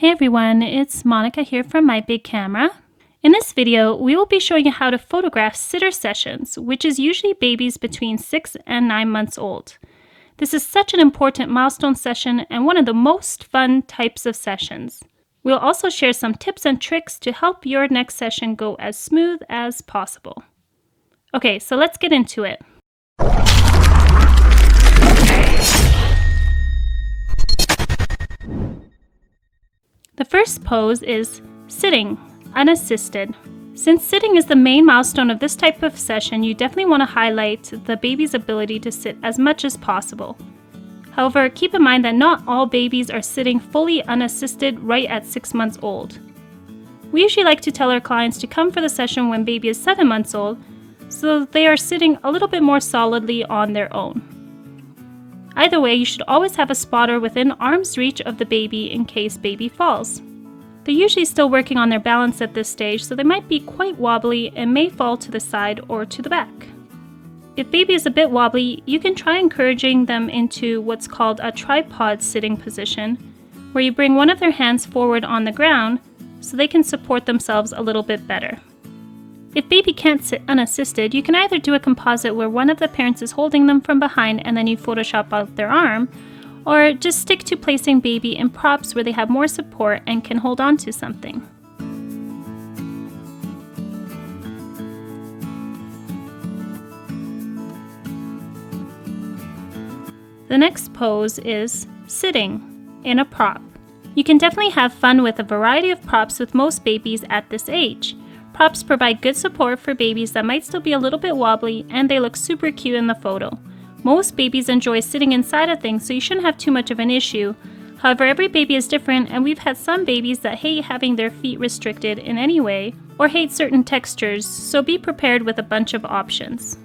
Hey everyone, it's Monica here from My Big Camera. In this video, we will be showing you how to photograph sitter sessions, which is usually babies between 6 and 9 months old. This is such an important milestone session and one of the most fun types of sessions. We'll also share some tips and tricks to help your next session go as smooth as possible. Okay, so let's get into it. The first pose is sitting, unassisted. Since sitting is the main milestone of this type of session, you definitely want to highlight the baby's ability to sit as much as possible. However, keep in mind that not all babies are sitting fully unassisted right at 6 months old. We usually like to tell our clients to come for the session when baby is 7 months old, so they are sitting a little bit more solidly on their own. Either way, you should always have a spotter within arm's reach of the baby in case baby falls. They're usually still working on their balance at this stage, so they might be quite wobbly and may fall to the side or to the back. If baby is a bit wobbly, you can try encouraging them into what's called a tripod sitting position, where you bring one of their hands forward on the ground so they can support themselves a little bit better. If baby can't sit unassisted, you can either do a composite where one of the parents is holding them from behind and then you Photoshop out their arm, or just stick to placing baby in props where they have more support and can hold on to something. The next pose is sitting in a prop. You can definitely have fun with a variety of props with most babies at this age. Props provide good support for babies that might still be a little bit wobbly, and they look super cute in the photo. Most babies enjoy sitting inside of things, so you shouldn't have too much of an issue. However, every baby is different, and we've had some babies that hate having their feet restricted in any way or hate certain textures, so be prepared with a bunch of options.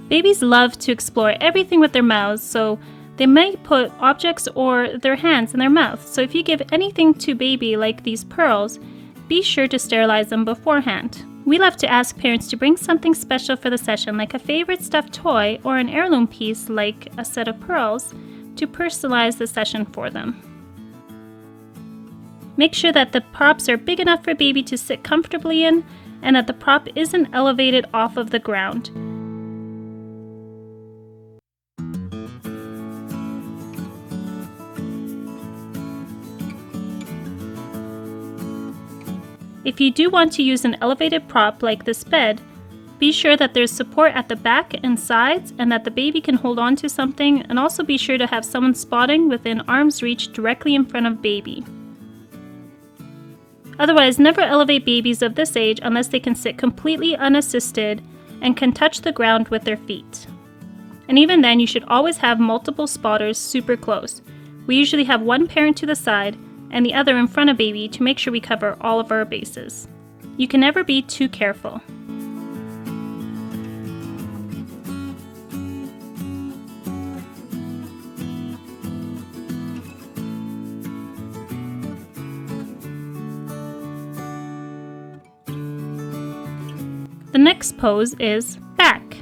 Babies love to explore everything with their mouths, so they might put objects or their hands in their mouth. So if you give anything to baby like these pearls, be sure to sterilize them beforehand. We love to ask parents to bring something special for the session, like a favorite stuffed toy or an heirloom piece like a set of pearls, to personalize the session for them. Make sure that the props are big enough for baby to sit comfortably in and that the prop isn't elevated off of the ground. If you do want to use an elevated prop like this bed, be sure that there's support at the back and sides and that the baby can hold on to something, and also be sure to have someone spotting within arm's reach directly in front of baby. Otherwise, never elevate babies of this age unless they can sit completely unassisted and can touch the ground with their feet. And even then, you should always have multiple spotters super close. We usually have one parent to the side and the other in front of baby to make sure we cover all of our bases. You can never be too careful. The next pose is back.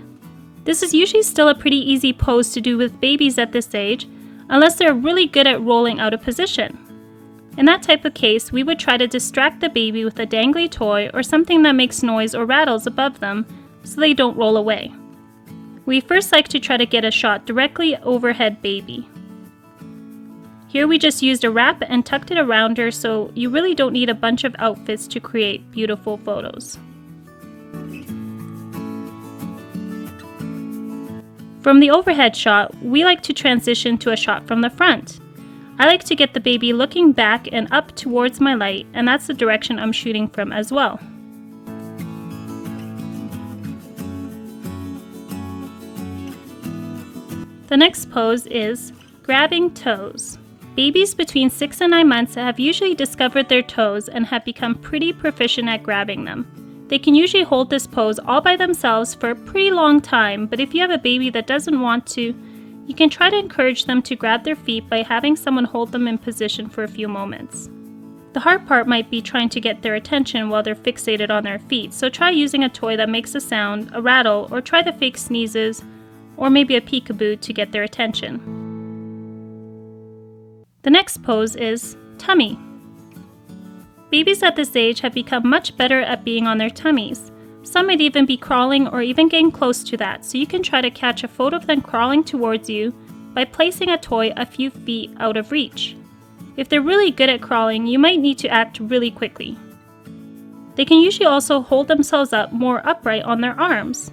This is usually still a pretty easy pose to do with babies at this age, unless they're really good at rolling out of position. In that type of case, we would try to distract the baby with a dangly toy or something that makes noise or rattles above them so they don't roll away. We first like to try to get a shot directly overhead baby. Here we just used a wrap and tucked it around her, so you really don't need a bunch of outfits to create beautiful photos. From the overhead shot, we like to transition to a shot from the front. I like to get the baby looking back and up towards my light, and that's the direction I'm shooting from as well. The next pose is grabbing toes. Babies between 6 and 9 months have usually discovered their toes and have become pretty proficient at grabbing them. They can usually hold this pose all by themselves for a pretty long time, but if you have a baby that doesn't want to, you can try to encourage them to grab their feet by having someone hold them in position for a few moments. The hard part might be trying to get their attention while they're fixated on their feet, so try using a toy that makes a sound, a rattle, or try the fake sneezes, or maybe a peekaboo to get their attention. The next pose is tummy. Babies at this age have become much better at being on their tummies. Some might even be crawling or even getting close to that, so you can try to catch a photo of them crawling towards you by placing a toy a few feet out of reach. If they're really good at crawling, you might need to act really quickly. They can usually also hold themselves up more upright on their arms.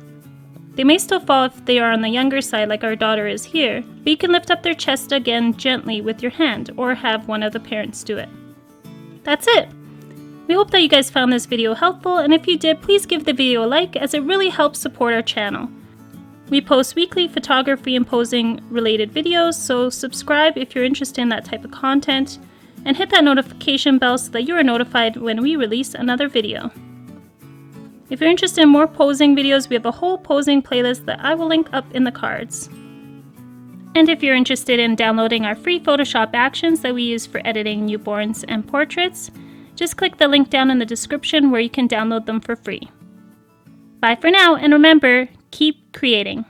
They may still fall if they are on the younger side like our daughter is here, but you can lift up their chest again gently with your hand or have one of the parents do it. That's it! We hope that you guys found this video helpful, and if you did, please give the video a like as it really helps support our channel. We post weekly photography and posing related videos, so subscribe if you're interested in that type of content, and hit that notification bell so that you are notified when we release another video. If you're interested in more posing videos, we have a whole posing playlist that I will link up in the cards. And if you're interested in downloading our free Photoshop actions that we use for editing newborns and portraits, just click the link down in the description where you can download them for free. Bye for now, and remember, keep creating.